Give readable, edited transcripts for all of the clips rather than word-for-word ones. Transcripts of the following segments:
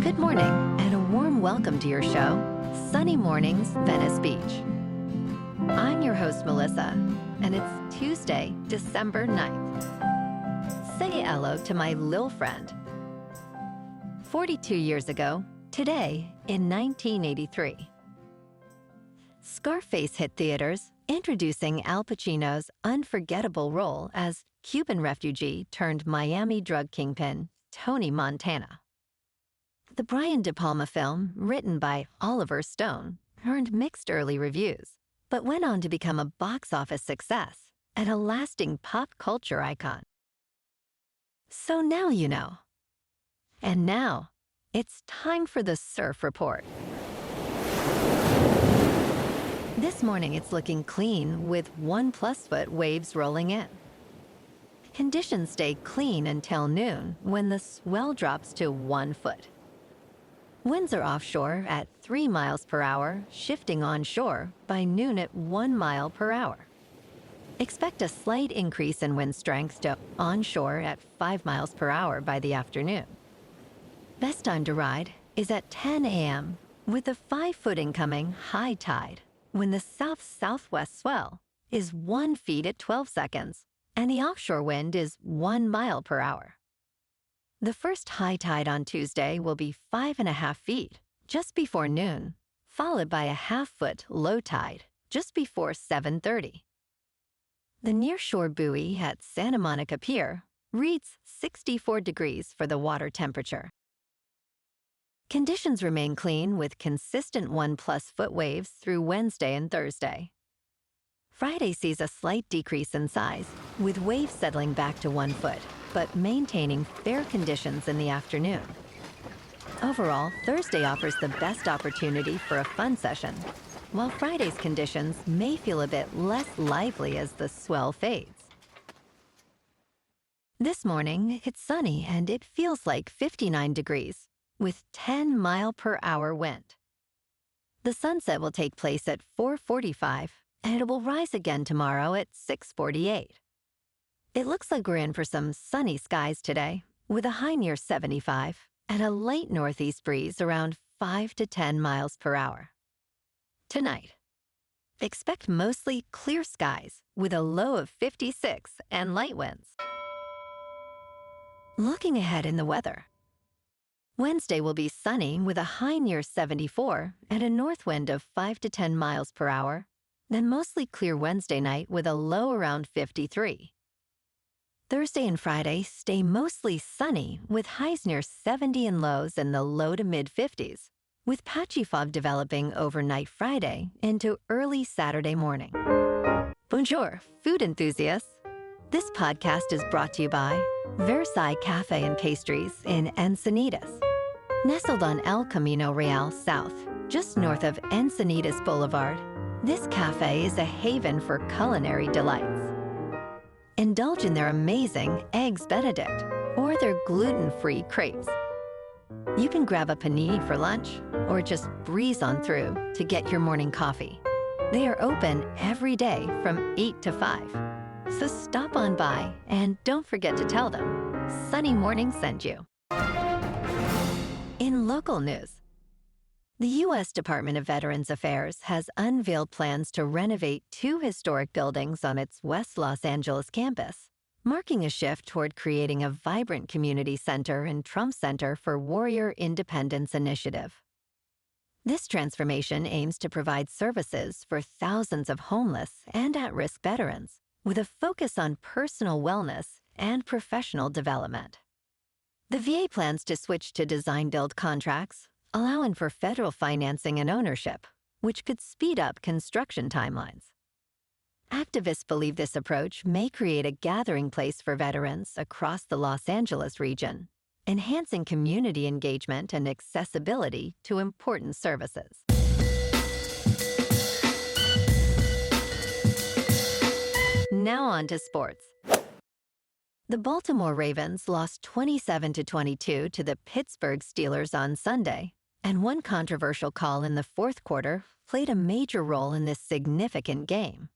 Good morning, and a warm welcome to your show, Sunny Mornings, Venice Beach. I'm your host, Melissa, and it's Tuesday, December 9th. Say hello to my lil friend. 42 years ago, today, in 1983. Scarface hit theaters, introducing Al Pacino's unforgettable role as Cuban refugee turned Miami drug kingpin, Tony Montana. The Brian De Palma film, written by Oliver Stone, earned mixed early reviews, but went on to become a box office success and a lasting pop culture icon. So now you know. And now, it's time for the Surf Report. This morning it's looking clean with 1+ foot waves rolling in. Conditions stay clean until noon when the swell drops to 1 foot. Winds are offshore at 3 miles per hour, shifting onshore by noon at 1 mile per hour. Expect a slight increase in wind strength to onshore at 5 miles per hour by the afternoon. Best time to ride is at 10 a.m. with a 5-foot incoming high tide when the south-southwest swell is 1 foot at 12 seconds and the offshore wind is 1 mile per hour. The first high tide on Tuesday will be 5.5 feet just before noon, followed by a 1/2 foot low tide just before 7:30. The nearshore buoy at Santa Monica Pier reads 64 degrees for the water temperature. Conditions remain clean with consistent 1+ foot waves through Wednesday and Thursday. Friday sees a slight decrease in size, with waves settling back to 1 foot, but maintaining fair conditions in the afternoon. Overall, Thursday offers the best opportunity for a fun session, while Friday's conditions may feel a bit less lively as the swell fades. This morning, it's sunny and it feels like 59 degrees, with 10 mile per hour wind. The sunset will take place at 4:45, and it will rise again tomorrow at 6:48. It looks like we're in for some sunny skies today, with a high near 75 and a light northeast breeze around 5 to 10 miles per hour. Tonight, expect mostly clear skies with a low of 56 and light winds. Looking ahead in the weather. Wednesday will be sunny with a high near 74 and a north wind of 5 to 10 miles per hour, then mostly clear Wednesday night with a low around 53. Thursday and Friday stay mostly sunny with highs near 70 and lows in the low to mid-50s, with patchy fog developing overnight Friday into early Saturday morning. Bonjour, food enthusiasts. This podcast is brought to you by Versailles Cafe and Pastries in Encinitas. Nestled on El Camino Real South, just north of Encinitas Boulevard, this cafe is a haven for culinary delights. Indulge in their amazing Eggs Benedict or their gluten-free crepes. You can grab a panini for lunch or just breeze on through to get your morning coffee. They are open every day from 8 to 5. So stop on by and don't forget to tell them Sunny Morning sent you. In local news, the U.S. Department of Veterans Affairs has unveiled plans to renovate 2 historic buildings on its West Los Angeles campus, marking a shift toward creating a vibrant community center and Trump Center for Warrior Independence Initiative. This transformation aims to provide services for thousands of homeless and at-risk veterans, with a focus on personal wellness and professional development. The VA plans to switch to design-build contracts, allowing for federal financing and ownership, which could speed up construction timelines. Activists believe this approach may create a gathering place for veterans across the Los Angeles region, enhancing community engagement and accessibility to important services. Now on to sports. The Baltimore Ravens lost 27-22 to the Pittsburgh Steelers on Sunday, and one controversial call in the fourth quarter played a major role in this significant game.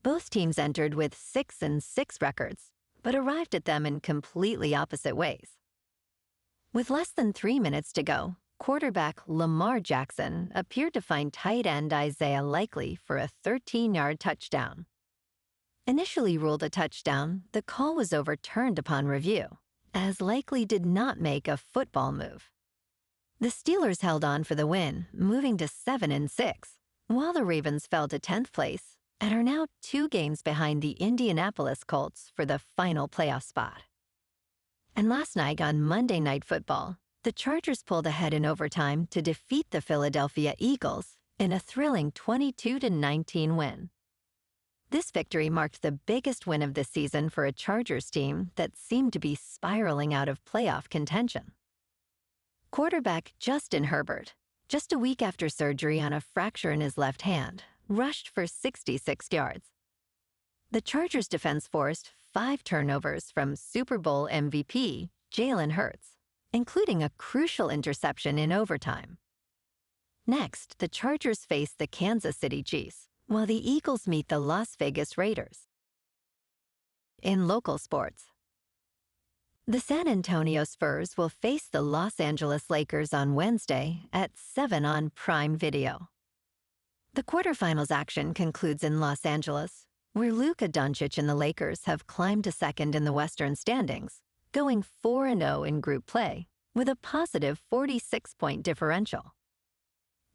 Both teams entered with 6-6 records, but arrived at them in completely opposite ways. With less than 3 minutes to go, quarterback Lamar Jackson appeared to find tight end Isaiah Likely for a 13-yard touchdown. Initially ruled a touchdown, the call was overturned upon review, as Likely did not make a football move. The Steelers held on for the win, moving to 7-6, while the Ravens fell to 10th place and are now 2 games behind the Indianapolis Colts for the final playoff spot. And last night on Monday Night Football, the Chargers pulled ahead in overtime to defeat the Philadelphia Eagles in a thrilling 22-19 win. This victory marked the biggest win of the season for a Chargers team that seemed to be spiraling out of playoff contention. Quarterback Justin Herbert, just a week after surgery on a fracture in his left hand, rushed for 66 yards. The Chargers defense forced 5 turnovers from Super Bowl MVP Jalen Hurts, including a crucial interception in overtime. Next, the Chargers face the Kansas City Chiefs, while the Eagles meet the Las Vegas Raiders. In local sports, the San Antonio Spurs will face the Los Angeles Lakers on Wednesday at 7 on Prime Video. The quarterfinals action concludes in Los Angeles, where Luka Doncic and the Lakers have climbed to second in the Western standings, going 4-0 in group play, with a positive 46-point differential.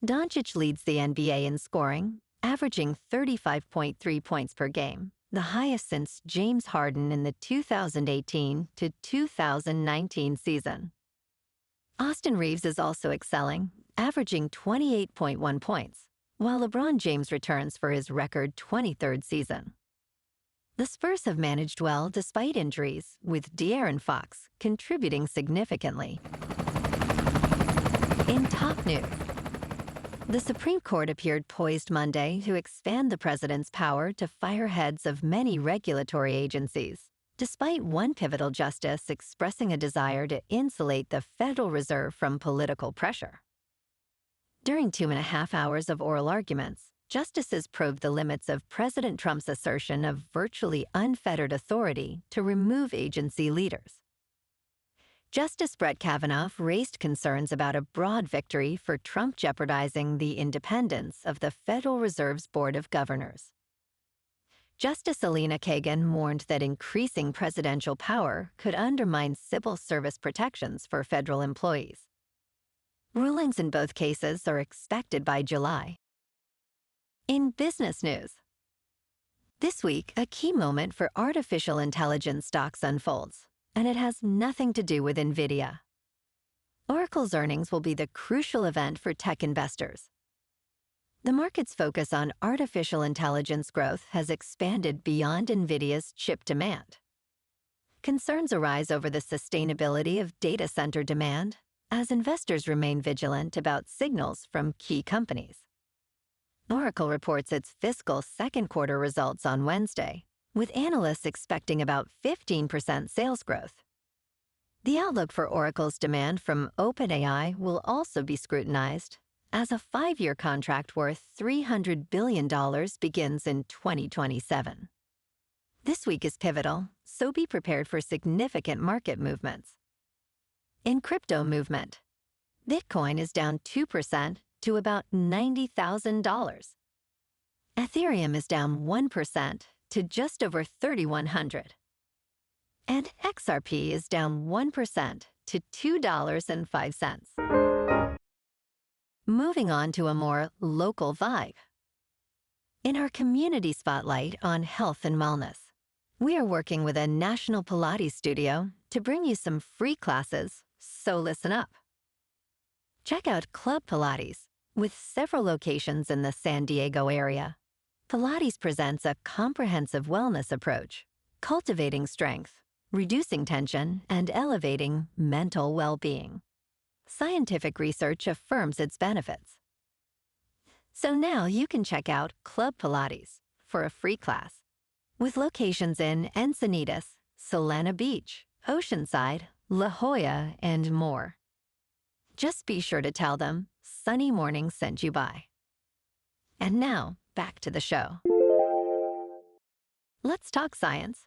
Doncic leads the NBA in scoring, averaging 35.3 points per game, the highest since James Harden in the 2018 to 2019 season. Austin Reeves is also excelling, averaging 28.1 points, while LeBron James returns for his record 23rd season. The Spurs have managed well despite injuries, with De'Aaron Fox contributing significantly. In top news, the Supreme Court appeared poised Monday to expand the president's power to fire heads of many regulatory agencies, despite one pivotal justice expressing a desire to insulate the Federal Reserve from political pressure. During 2.5 hours of oral arguments, justices probed the limits of President Trump's assertion of virtually unfettered authority to remove agency leaders. Justice Brett Kavanaugh raised concerns about a broad victory for Trump jeopardizing the independence of the Federal Reserve's Board of Governors. Justice Alina Kagan warned that increasing presidential power could undermine civil service protections for federal employees. Rulings in both cases are expected by July. In business news, this week, a key moment for artificial intelligence stocks unfolds, and it has nothing to do with NVIDIA. Oracle's earnings will be the crucial event for tech investors. The market's focus on artificial intelligence growth has expanded beyond NVIDIA's chip demand. Concerns arise over the sustainability of data center demand as investors remain vigilant about signals from key companies. Oracle reports its fiscal second quarter results on Wednesday, with analysts expecting about 15% sales growth. The outlook for Oracle's demand from OpenAI will also be scrutinized, as a 5-year contract worth $300 billion begins in 2027. This week is pivotal, so be prepared for significant market movements. In crypto movement, Bitcoin is down 2% to about $90,000. Ethereum is down 1% to just over 3,100. And XRP is down 1% to $2.05. Moving on to a more local vibe. In our community spotlight on health and wellness, we are working with a national Pilates studio to bring you some free classes, so listen up. Check out Club Pilates, with several locations in the San Diego area. Pilates presents a comprehensive wellness approach, cultivating strength, reducing tension, and elevating mental well-being. Scientific research affirms its benefits. So now you can check out Club Pilates for a free class, with locations in Encinitas, Solana Beach, Oceanside, La Jolla, and more. Just be sure to tell them Sunny Morning sent you by. And now, back to the show. Let's talk science.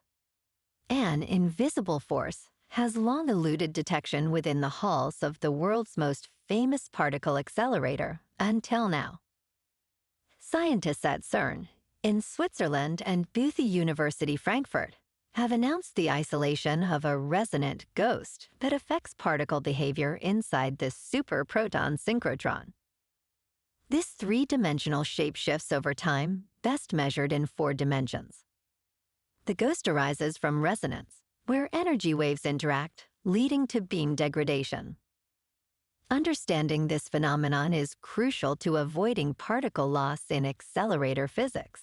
An invisible force has long eluded detection within the halls of the world's most famous particle accelerator until now. Scientists at CERN, in Switzerland and Booth University Frankfurt, have announced the isolation of a resonant ghost that affects particle behavior inside the superproton synchrotron. This three-dimensional shape shifts over time, best measured in 4 dimensions. The ghost arises from resonance, where energy waves interact, leading to beam degradation. Understanding this phenomenon is crucial to avoiding particle loss in accelerator physics.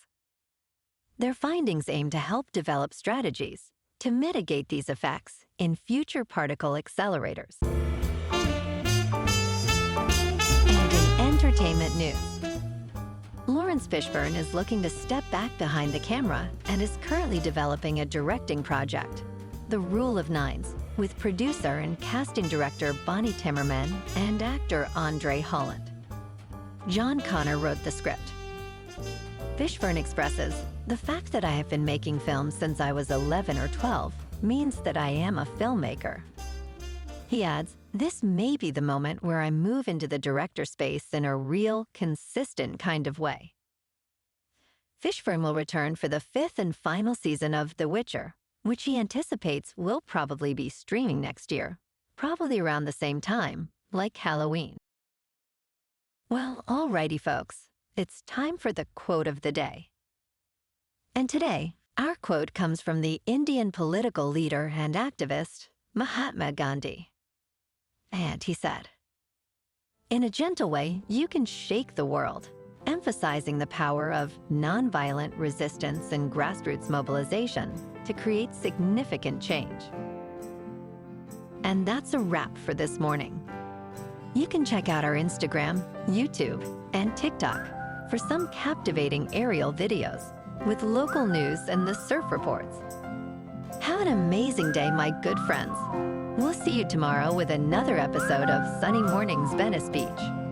Their findings aim to help develop strategies to mitigate these effects in future particle accelerators. And in entertainment news, Lawrence Fishburne is looking to step back behind the camera and is currently developing a directing project, The Rule of Nines, with producer and casting director Bonnie Timmerman and actor Andre Holland. John Connor wrote the script. Fishburne expresses, "The fact that I have been making films since I was 11 or 12 means that I am a filmmaker." He adds, "This may be the moment where I move into the director space in a real, consistent kind of way." Fishburne will return for the 5th and final season of The Witcher, which he anticipates will probably be streaming next year, probably around the same time, like Halloween. Well, alrighty folks, it's time for the quote of the day. And today, our quote comes from the Indian political leader and activist, Mahatma Gandhi. And he said, "In a gentle way, you can shake the world," emphasizing the power of nonviolent resistance and grassroots mobilization to create significant change. And that's a wrap for this morning. You can check out our Instagram, YouTube, and TikTok for some captivating aerial videos with local news and the surf reports. Have an amazing day, my good friends. We'll see you tomorrow with another episode of Sunny Mornings Venice Beach.